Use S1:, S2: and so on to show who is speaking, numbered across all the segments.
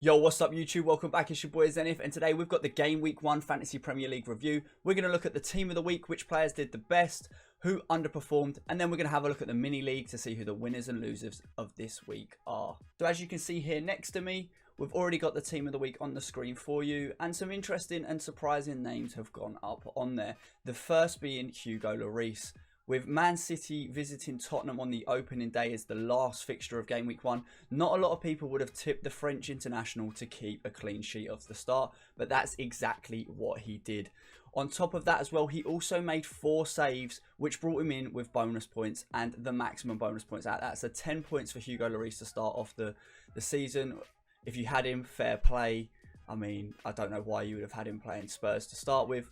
S1: Yo, what's up YouTube? Welcome back, it's your boy Zenith, and today we've got the Game Week 1 Fantasy Premier League review. We're going to look at the team of the week, which players did the best, who underperformed, and then we're going to have a look at the mini league to see who the winners and losers of this week are. So as you can see here next to me, we've already got the team of the week on the screen for you, and some interesting and surprising names have gone up on there. The first being Hugo Lloris. With Man City visiting Tottenham on the opening day as the last fixture of Game Week 1, not a lot of people would have tipped the French international to keep a clean sheet off the start, but that's exactly what he did. On top of that as well, he also made 4 saves, which brought him in with bonus points and the maximum bonus points out. That's a 10 points for Hugo Lloris to start off the season. If you had him, fair play. I mean, I don't know why you would have had him playing Spurs to start with,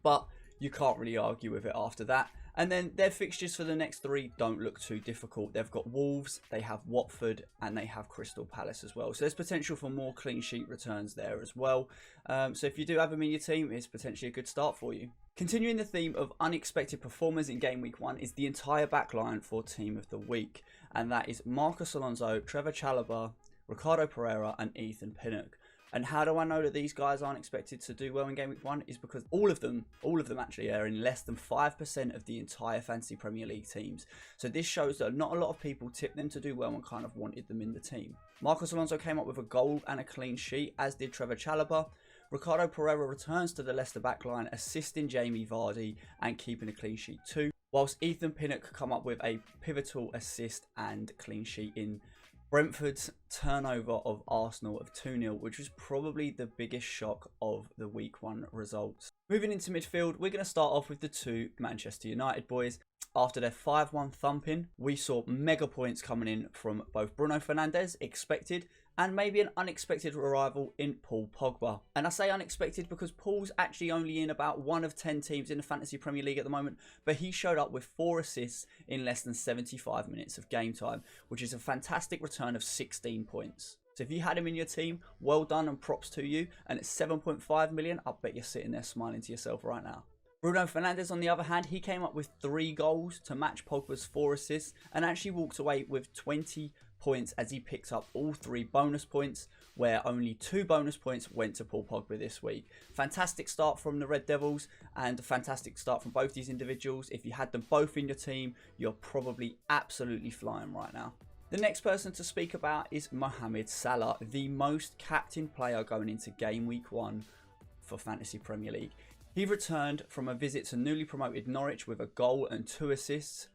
S1: but you can't really argue with it after that. And then their fixtures for the next 3 don't look too difficult. They've got Wolves, they have Watford, and they have Crystal Palace as well. So there's potential for more clean sheet returns there as well. So if you do have them in your team, it's potentially a good start for you. Continuing the theme of unexpected performers in Game Week 1 is the entire backline for Team of the Week. And that is Marcos Alonso, Trevor Chalobah, Ricardo Pereira, and Ethan Pinnock. And how do I know that these guys aren't expected to do well in Game Week 1? Is because all of them actually are in less than 5% of the entire Fantasy Premier League teams. So this shows that not a lot of people tipped them to do well and kind of wanted them in the team. Marcos Alonso came up with a goal and a clean sheet, as did Trevor Chalobah. Ricardo Pereira returns to the Leicester backline, assisting Jamie Vardy and keeping a clean sheet too. Whilst Ethan Pinnock come up with a pivotal assist and clean sheet in Brentford's turnover of Arsenal of 2-0, which was probably the biggest shock of the Week 1 results. Moving into midfield, we're going to start off with the 2 Manchester United boys. After their 5-1 thumping, we saw mega points coming in from both Bruno Fernandes, expected, and maybe an unexpected arrival in Paul Pogba. And I say unexpected because Paul's actually only in about 1 of 10 teams in the Fantasy Premier League at the moment, but he showed up with 4 assists in less than 75 minutes of game time, which is a fantastic return of 16 points. So if you had him in your team, well done and props to you. And it's 7.5 million, I bet you're sitting there smiling to yourself right now. Bruno Fernandes, on the other hand, he came up with 3 goals to match Pogba's 4 assists and actually walked away with 20 points as he picked up all 3 bonus points, where only 2 bonus points went to Paul Pogba this week. Fantastic start from the Red Devils and a fantastic start from both these individuals. If you had them both in your team, you're probably absolutely flying right now. The next person to speak about is Mohamed Salah, the most captained player going into Game Week 1 for Fantasy Premier League. He returned from a visit to newly promoted Norwich with a goal and 2 assists,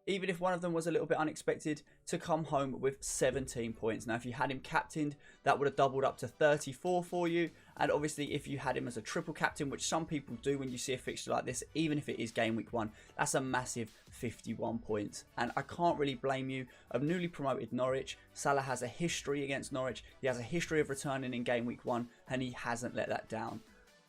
S1: even if one of them was a little bit unexpected, to come home with 17 points. Now, if you had him captained, that would have doubled up to 34 for you. And obviously, if you had him as a triple captain, which some people do when you see a fixture like this, even if it is Game Week 1, that's a massive 51 points. And I can't really blame you. Of newly promoted Norwich, Salah has a history against Norwich. He has a history of returning in Game Week 1, and he hasn't let that down.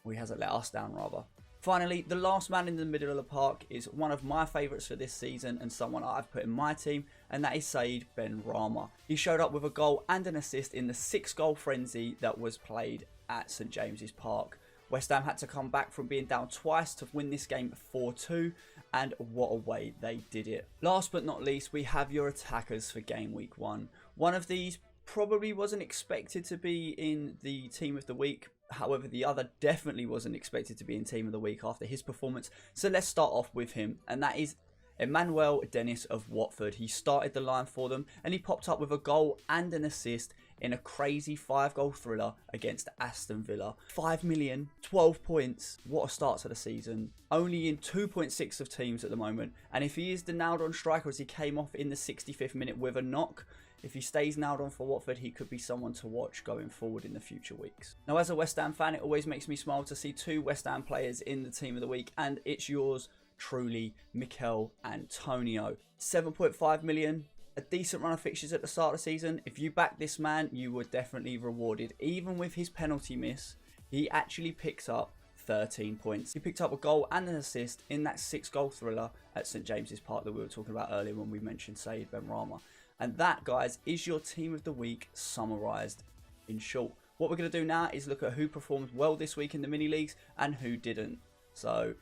S1: Or he hasn't let us down, rather. Finally, the last man in the middle of the park is one of my favourites for this season and someone I've put in my team, and that is Said Benrahma. He showed up with a goal and an assist in the 6-goal frenzy that was played at St James's Park. West Ham had to come back from being down twice to win this game 4-2, and what a way they did it. Last but not least, we have your attackers for Game Week 1. One of these probably wasn't expected to be in the team of the week. However, the other definitely wasn't expected to be in team of the week after his performance. So let's start off with him, and that is Emmanuel Dennis of Watford. He started the line for them, and he popped up with a goal and an assist in a crazy 5-goal thriller against Aston Villa. 5 million, 12 points. What a start to the season. Only in 2.6 of teams at the moment. And if he is the nailed-on striker, as he came off in the 65th minute with a knock, if he stays nailed on for Watford, he could be someone to watch going forward in the future weeks. Now, as a West Ham fan, it always makes me smile to see 2 West Ham players in the team of the week, and it's yours truly, Mikel Antonio. 7.5 million, a decent run of fixtures at the start of the season. If you back this man, you were definitely rewarded. Even with his penalty miss, he actually picks up 13 points. He picked up a goal and an assist in that 6-goal thriller at St James's Park that we were talking about earlier when we mentioned Said Benrahma. And that, guys, is your team of the week summarised in short. What we're going to do now is look at who performed well this week in the mini leagues and who didn't. So,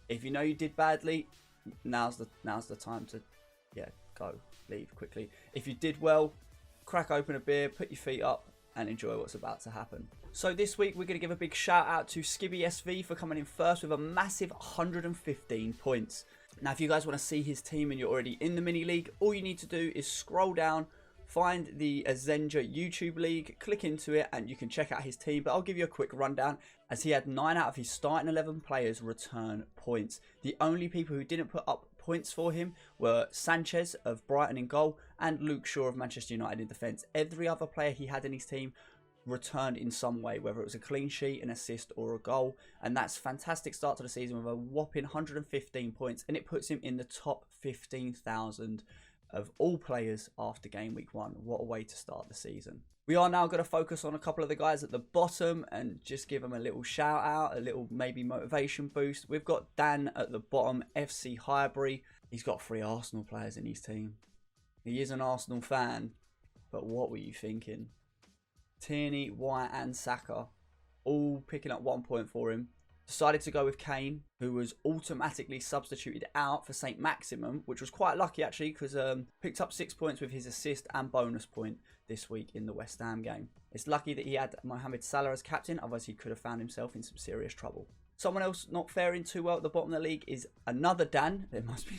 S1: if you know you did badly, now's the time to, leave quickly. If you did well, crack open a beer, put your feet up, and enjoy what's about to happen. So this week we're going to give a big shout out to Skibby SV for coming in first with a massive 115 points. Now if you guys want to see his team and you're already in the mini league, all you need to do is scroll down, find the Azenja YouTube league, click into it and you can check out his team. But I'll give you a quick rundown as he had 9 out of his starting 11 players return points. The only people who didn't put up points for him were Sanchez of Brighton in goal and Luke Shaw of Manchester United in defence. Every other player he had in his team returned in some way, whether it was a clean sheet, an assist or a goal, and that's a fantastic start to the season with a whopping 115 points, and it puts him in the top 15,000 of all players after game week 1. What a way to start the season. We are now going to focus on a couple of the guys at the bottom and just give them a little shout out, a little maybe motivation boost. We've got Dan at the bottom, FC Highbury. He's got 3 Arsenal players in his team. He is an Arsenal fan, but what were you thinking? Tierney, White and Saka all picking up 1 point for him. Decided to go with Kane, who was automatically substituted out for St. Maximum, which was quite lucky actually, because picked up 6 points with his assist and bonus point this week in the West Ham game. It's lucky that he had Mohamed Salah as captain, otherwise he could have found himself in some serious trouble. Someone else not faring too well at the bottom of the league is another Dan. There must be,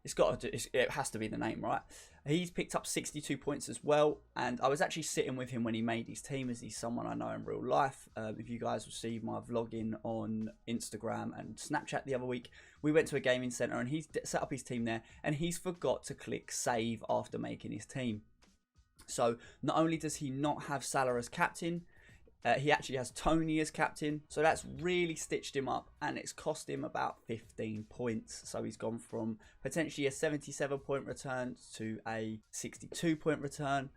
S1: it has to be the name, right? He's picked up 62 points as well, and I was actually sitting with him when he made his team, as he's someone I know in real life. If you guys received my vlogging on Instagram and Snapchat the other week, we went to a gaming centre and he's set up his team there, and he's forgot to click save after making his team. So not only does he not have Salah as captain, he actually has Tony as captain, so that's really stitched him up, and it's cost him about 15 points. So he's gone from potentially a 77 point return to a 62 point return.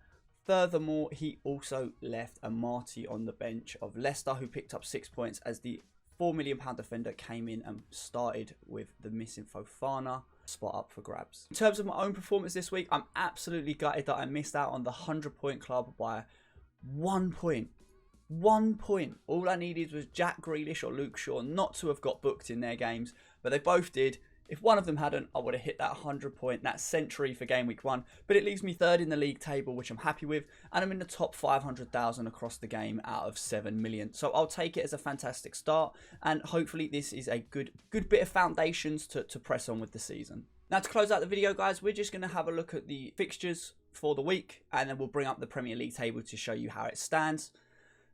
S1: Furthermore, he also left a Marty on the bench of Leicester, who picked up 6 points as the £4 million defender came in and started with the missing Fofana spot up for grabs. In terms of my own performance this week, I'm absolutely gutted that I missed out on the 100 point club by 1 point. 1 point. All I needed was Jack Grealish or Luke Shaw not to have got booked in their games, but they both did. If one of them hadn't, I would have hit that 100 point, that century for game week 1. But it leaves me 3rd in the league table, which I'm happy with, and I'm in the top 500,000 across the game out of 7 million. So I'll take it as a fantastic start, and hopefully this is a good bit of foundations to press on with the season. Now to close out the video, guys, we're just going to have a look at the fixtures for the week, and then we'll bring up the Premier League table to show you how it stands.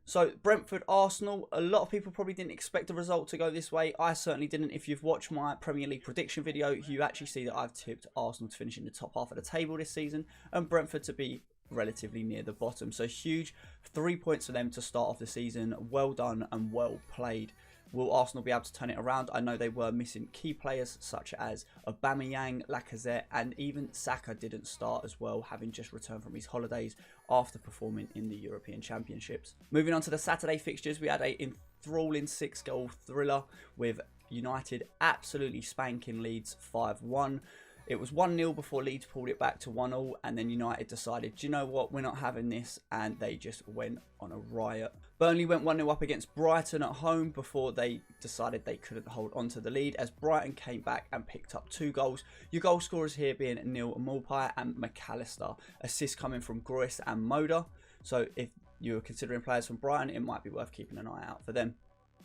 S1: So Brentford, Arsenal, a lot of people probably didn't expect the result to go this way. I certainly didn't. If you've watched my Premier League prediction video, you actually see that I've tipped Arsenal to finish in the top half of the table this season and Brentford to be relatively near the bottom. So huge 3 points for them to start off the season. Well done and well played. Will Arsenal be able to turn it around? I know they were missing key players such as Aubameyang, Lacazette, and even Saka didn't start as well, having just returned from his holidays after performing in the European Championships. Moving on to the Saturday fixtures, we had a enthralling 6-goal thriller with United absolutely spanking Leeds 5-1. It was 1-0 before Leeds pulled it back to 1-1, and then United decided, do you know what, we're not having this, and they just went on a riot. Burnley went 1-0 up against Brighton at home before they decided they couldn't hold on to the lead, as Brighton came back and picked up 2 goals. Your goal scorers here being Neil Maupay and McAllister. Assists coming from Groys and Moda. So if you're considering players from Brighton, it might be worth keeping an eye out for them.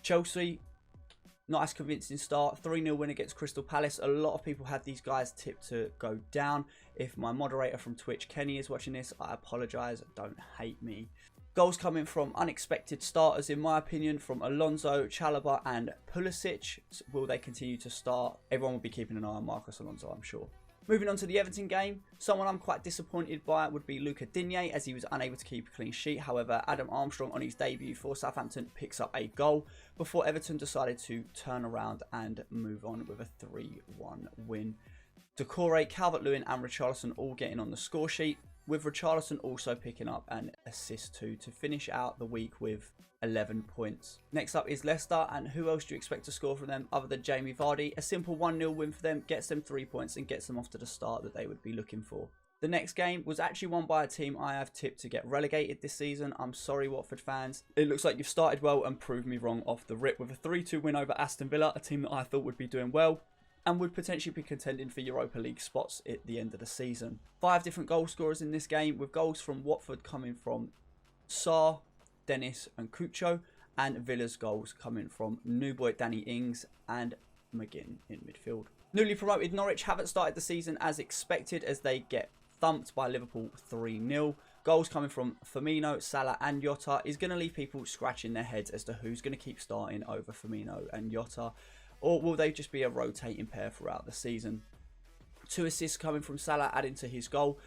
S1: Chelsea, not as convincing start. 3-0 win against Crystal Palace. A lot of people had these guys tipped to go down. If my moderator from Twitch, Kenny, is watching this, I apologise. Don't hate me. Goals coming from unexpected starters, in my opinion, from Alonso, Chalobah and Pulisic. Will they continue to start? Everyone will be keeping an eye on Marcos Alonso, I'm sure. Moving on to the Everton game, someone I'm quite disappointed by would be Luca Digne, as he was unable to keep a clean sheet. However, Adam Armstrong on his debut for Southampton picks up a goal before Everton decided to turn around and move on with a 3-1 win. Doucouré, Calvert-Lewin and Richarlison all getting on the score sheet, with Richarlison also picking up an assist too to finish out the week with 11 points. Next up is Leicester, and who else do you expect to score from them other than Jamie Vardy? A simple 1-0 win for them gets them 3 points and gets them off to the start that they would be looking for. The next game was actually won by a team I have tipped to get relegated this season. I'm sorry, Watford fans. It looks like you've started well and proved me wrong off the rip with a 3-2 win over Aston Villa, a team that I thought would be doing well and would potentially be contending for Europa League spots at the end of the season. 5 different goal scorers in this game, with goals from Watford coming from Sarr, Dennis and Cucho, and Villa's goals coming from new boy Danny Ings and McGinn in midfield. Newly promoted Norwich haven't started the season as expected as they get thumped by Liverpool 3-0. Goals coming from Firmino, Salah and Jota is going to leave people scratching their heads as to who's going to keep starting over Firmino and Jota, or will they just be a rotating pair throughout the season? 2 assists coming from Salah adding to his goal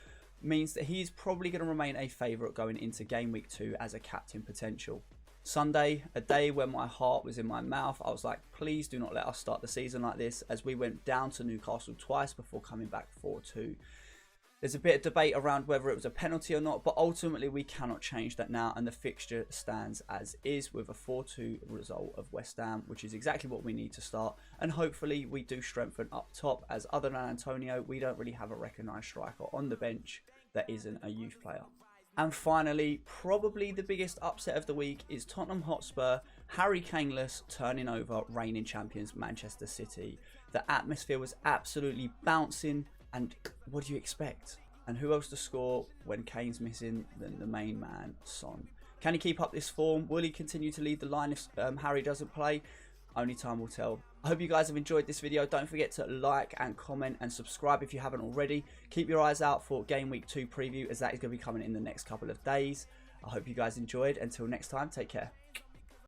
S1: means that he's probably going to remain a favourite going into game week 2 as a captain potential. Sunday, a day when my heart was in my mouth, I was like, please do not let us start the season like this, as we went down to Newcastle twice before coming back 4-2. There's a bit of debate around whether it was a penalty or not, but ultimately we cannot change that now, and the fixture stands as is with a 4-2 result of West Ham, which is exactly what we need to start, and hopefully we do strengthen up top, as other than Antonio, we don't really have a recognised striker on the bench that isn't a youth player. And finally, probably the biggest upset of the week is Tottenham Hotspur, Harry Kane-less, turning over reigning champions Manchester City. The atmosphere was absolutely bouncing, and what do you expect? And who else to score when Kane's missing than the main man, Son? Can he keep up this form? Will he continue to lead the line if Harry doesn't play? Only time will tell. I hope you guys have enjoyed this video. Don't forget to like and comment and subscribe if you haven't already. Keep your eyes out for Game Week 2 preview, as that is going to be coming in the next couple of days. I hope you guys enjoyed. Until next time, take care.